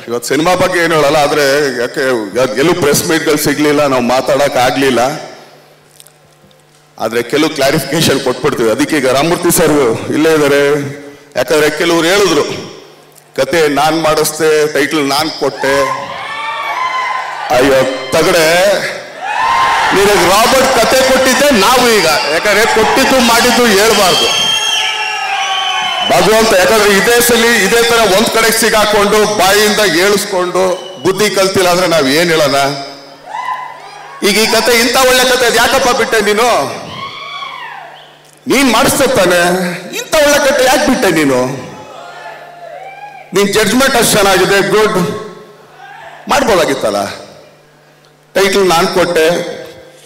ಇವತ್ತು ಸಿನಿಮಾ ಬಗ್ಗೆ ಏನು ಹೇಳಲ್ಲ, ಆದರೆ ಯಾಕೆ ಎಲ್ಲೂ ಪ್ರೆಸ್ ಮೀಟ್ಗಳು ಸಿಗ್ಲಿಲ್ಲ, ನಾವು ಮಾತಾಡಕ್ ಆಗ್ಲಿಲ್ಲ. ಆದರೆ ಕೆಲವು ಕ್ಲಾರಿಫಿಕೇಶನ್ ಕೊಟ್ಬಿಡ್ತೀವಿ. ಅದಕ್ಕೆ ಈಗ ರಾಮಮೂರ್ತಿ ಸರ್ ಇಲ್ಲೇ ಇದ್ದಾರೆ. ಯಾಕಂದ್ರೆ ಕೆಲವ್ರು ಹೇಳಿದ್ರು ಕತೆ ನಾನ್ ಮಾಡಿಸ್ದೆ, ಟೈಟಲ್ ನಾನ್ ಕೊಟ್ಟೆ. ಅಯ್ಯೋ ತಗಡೆ, ನಿನಗೆ ರಾಬರ್ಟ್ ಕತೆ ಕೊಟ್ಟಿದ್ದೆ ನಾವು. ಈಗ ಯಾಕಂದ್ರೆ ಕೊಟ್ಟಿದ್ದು ಮಾಡಿದ್ದು ಹೇಳ್ಬಾರ್ದು ಭಗವಂತ. ಯಾಕಂದ್ರೆ ಇದೇ ಸಲಿ ಇದೇ ತರ ಒಂದ್ ಕಡೆ ಸಿಗಾಕೊಂಡು ಬಾಯಿಯಿಂದ ಹೇಳಿಸ್ಕೊಂಡು ಬುದ್ಧಿ ಕಲ್ತಿಲ್ಲ ಅಂದ್ರೆ ನಾವ್ ಏನ್ ಹೇಳೋಣ. ಈಗ ಈ ಕತೆ ಇಂಥ ಒಳ್ಳೆ ಕತೆ ಯಾಕಪ್ಪ ಬಿಟ್ಟೆ ನೀನು? ನೀನ್ ಮಾಡಿಸ್ತಾನೆ ಇಂಥ ಒಳ್ಳೆ ಕತೆ ಯಾಕೆ ಬಿಟ್ಟೆ ನೀನು? ನಿನ್ ಜಡ್ಜ್ಮೆಂಟ್ ಅಷ್ಟು ಚೆನ್ನಾಗಿದೆ, ಗುಡ್, ಮಾಡ್ಬೋದಾಗಿತ್ತಲ್ಲ. ಟೈಟಲ್ ನಾನು ಕೊಟ್ಟೆ,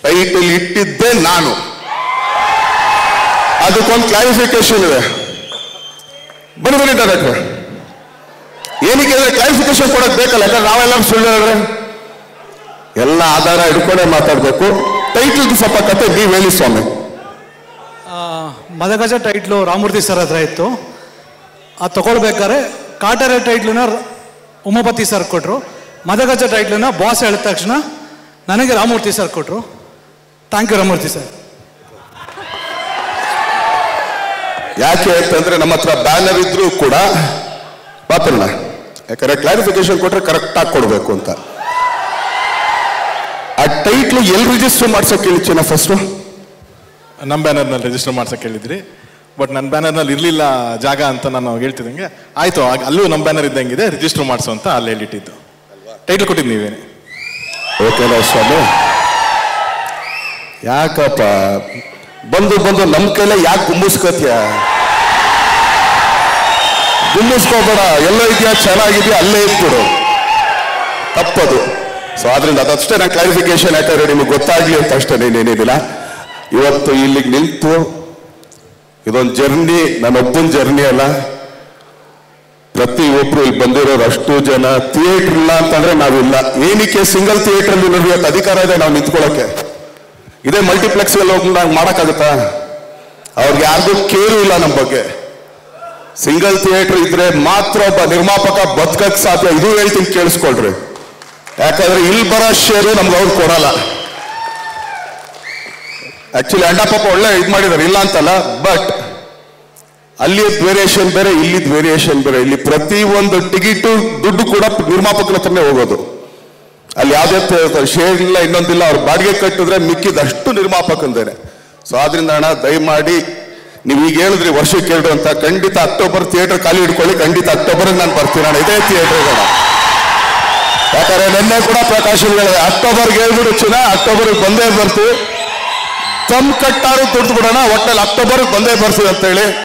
ಟೈಟಲ್ ಇಟ್ಟಿದ್ದೆ ನಾನು. ಅದಕ್ಕೊಂದು ಕ್ಲಾರಿಫಿಕೇಶನ್ ಇದೆ. ಬನ್ನಿ ಡೈರೆಕ್ಟರ್, ಏನಕ್ಕೆ ಅಂದ್ರೆ ಕ್ಲಾರಿಫಿಕೇಶನ್ ಕೊಡಕ್ ಬೇಕಲ್ಲ. ಯಾಕಂದ್ರೆ ನಾವೆಲ್ಲ ಸುಳ್ಳು ಹೇಳಿದ್ರೆ ಎಲ್ಲ ಆಧಾರ ಹಿಡ್ಕೊಂಡೇ ಮಾತಾಡ್ಬೇಕು. ಟೈಟಲ್ ಸ್ವಲ್ಪ ಕತೆ ನೀವು ಹೇಳಿ ಸ್ವಾಮಿ. ಮದಗಜ ಟೈಟ್ಲು ರಾಮಮೂರ್ತಿ ಸರ್ ಹತ್ರ ಇತ್ತು. ಅದು ತಗೊಳ್ಬೇಕಾದ್ರೆ ಕಾಟರ ಟೈಟ್ಲನ್ನ ಉಮಾಪತಿ ಸರ್ ಕೊಟ್ಟರು. ಮದಗಜ ಟೈಟ್ಲನ್ನ ಬಾಸ್ ಹೇಳಿದ ತಕ್ಷಣ ನನಗೆ ರಾಮಮೂರ್ತಿ ಸರ್ ಕೊಟ್ಟರು. Thank you Ramamurthy sir. ಯಾಕೆ ಅಂತಂದ್ರೆ ನಮ್ಮ ಹತ್ರ ಬ್ಯಾನರ್ ಇದ್ರೂ ಕೂಡ ಪಾತ್ರನ, ಯಾಕಂದ್ರೆ ಕ್ಲಾರಿಫಿಕೇಶನ್ ಕೊಟ್ರೆ ಕರೆಕ್ಟ್ ಆಗಿ ಕೊಡ್ಬೇಕು ಅಂತ. ಆ ಟೈಟ್ಲು ಎಲ್ಲಿ ರಿಜಿಸ್ಟರ್ ಮಾಡ್ಸೋಕೆ ಹೇಳಿನ ಫಸ್ಟ್? ನಮ್ಮ ಬ್ಯಾನರ್ನಲ್ಲಿ ರಿಜಿಸ್ಟರ್ ಮಾಡ್ಸೋಕೆ ಹೇಳಿದ್ರಿ. ಬಟ್ ನನ್ನ ಬ್ಯಾನರ್ನಲ್ಲಿ ಇರಲಿಲ್ಲ ಜಾಗ ಅಂತ ನಾನು ಹೇಳ್ತಿದ್ದಂಗೆ ಆಯಿತು, ಅಲ್ಲೂ ನಮ್ಮ ಬ್ಯಾನರ್ ಇದ್ದಂಗಿದೆ, ರಿಜಿಸ್ಟರ್ ಮಾಡಿಸು ಅಂತ ಅಲ್ಲಿ ಹೇಳಿಟ್ಟಿದ್ದು. ಟೈಟ್ಲ್ ಕೊಟ್ಟಿದ್ದು ನೀವೇನೆ. ಓಕೆನಾ ಸ್ವಾಮಿ? ಯಾಕಪ್ಪ ಬಂದು ಬಂದು ನಮ್ಮ ಕೈಲೇ ಯಾಕೆ ಗುಮ್ಮಿಸ್ಕೋತೀಯ? ಗುಮ್ಮಿಸ್ಕೋಬೇಡ, ಎಲ್ಲೋ ಇದೆಯಾ ಚೆನ್ನಾಗಿದೆಯಾ ಅಲ್ಲೇ ಇದ್ಬಿಡು, ತಪ್ಪದು. ಸೊ ಆದ್ರಿಂದ ಅದಷ್ಟೇ ನಾನು ಕ್ಲಾರಿಫಿಕೇಶನ್. ಯಾಕಂದ್ರೆ ನಿಮಗೆ ಗೊತ್ತಾಗ್ಲಿ ಅಂತ ಅಷ್ಟೇ, ಏನೇನಿಲ್ಲ. ಇವತ್ತು ಇಲ್ಲಿಗೆ ನಿಂತು ಇದೊಂದು ಜರ್ನಿ, ನನ್ನೊಬ್ಬನ ಜರ್ನಿ ಅಲ್ಲ. ಪ್ರತಿ ಒಬ್ರು ಇಲ್ಲಿ ಬಂದಿರೋರು ಅಷ್ಟು ಜನ. ಥಿಯೇಟರ್ ಇಲ್ಲ ಅಂತಂದ್ರೆ ನಾವಿಲ್ಲ. ಏನಕ್ಕೆ ಸಿಂಗಲ್ ಥಿಯೇಟರ್ ಅಲ್ಲಿ ನೋಡ್ಬೇಕು ಅಧಿಕಾರ ಇದೆ ನಾವು ನಿಂತ್ಕೊಳ್ಳೋಕೆ? ಇದೇ ಮಲ್ಟಿಪ್ಲೆಕ್ಸ್ ಅಲ್ಲಿ ಹೋಗಿ ನಾವು ಮಾಡಕ್ಕಾಗತ್ತಾ? ಅವ್ರಿಗೆ ಯಾರಿಗೂ ಕೇರು ಇಲ್ಲ ನಮ್ಮ ಬಗ್ಗೆ. ಸಿಂಗಲ್ ಥಿಯೇಟರ್ ಇದ್ರೆ ಮಾತ್ರ ಒಬ್ಬ ನಿರ್ಮಾಪಕ ಬದುಕಕ್ ಸಾಧ್ಯ. ಇದು ಹೇಳ್ತೀನಿ ಕೇಳಿಸ್ಕೊಳ್ರಿ. ಯಾಕಂದ್ರೆ ಇಲ್ಲಿ ಬರೋ ಶೇರು ನಮ್ಗೆ ಅವ್ರು ಕೊಡಲ್ಲ. ಆಕ್ಚುಲಿ ಅಣ್ಣಪ್ಪ ಒಳ್ಳೆ ಇದು ಮಾಡಿದಾರೆ, ಇಲ್ಲ ಅಂತಲ್ಲ. ಬಟ್ ಅಲ್ಲಿದ್ ವೇರಿಯೇಷನ್ ಬೇರೆ, ಇಲ್ಲಿದ್ ವೇರಿಯೇಷನ್ ಬೇರೆ. ಇಲ್ಲಿ ಪ್ರತಿ ಒಂದು ಟಿಕೆಟು ದುಡ್ಡು ಕೂಡ ನಿರ್ಮಾಪಕರ ಹತ್ರನೇ ಹೋಗೋದು. ಅಲ್ಲಿ ಯಾವ್ದೇ ಶೇರ್ ಇಲ್ಲ, ಇನ್ನೊಂದಿಲ್ಲ. ಅವ್ರು ಬಾಡಿಗೆ ಕಟ್ಟಿದ್ರೆ ಮಿಕ್ಕಿದಷ್ಟು ನಿರ್ಮಾಪಕಂದೇನೆ. ಸೊ ಆದ್ರಿಂದ ಅಣ್ಣ ದಯಮಾಡಿ ನೀವು ಈಗ ಹೇಳಿದ್ರಿ ವರ್ಷಕ್ಕೆ 2 ಅಂತ, ಖಂಡಿತ ಅಕ್ಟೋಬರ್ ಥಿಯೇಟರ್ ಖಾಲಿ ಹಿಡ್ಕೊಳ್ಳಿ. ಖಂಡಿತ ಅಕ್ಟೋಬರ್ ನಾನು ಬರ್ತೀನಿ ಅಣ್ಣ, ಇದೇ ಥಿಯೇಟರ್. ಯಾಕಂದ್ರೆ ನಿನ್ನೆ ಕೂಡ ಪ್ರಕಾಶ್ ಹೇಳಿದೆ ಅಕ್ಟೋಬರ್ಗೆ ಹೇಳ್ಬಿಡು ಚಿನ್ನ, ಅಕ್ಟೋಬರ್ಗೆ ಬಂದೇ ಬರ್ತೀವಿ. ದಮ್ ಕಟ್ಟಾರು ದುಡ್ಡು ಬಿಡೋಣ, ಒಟ್ಟಲ್ಲಿ ಅಕ್ಟೋಬರ್ಗೆ ಬಂದೇ ಬರ್ತೀವಿ ಅಂತೇಳಿ.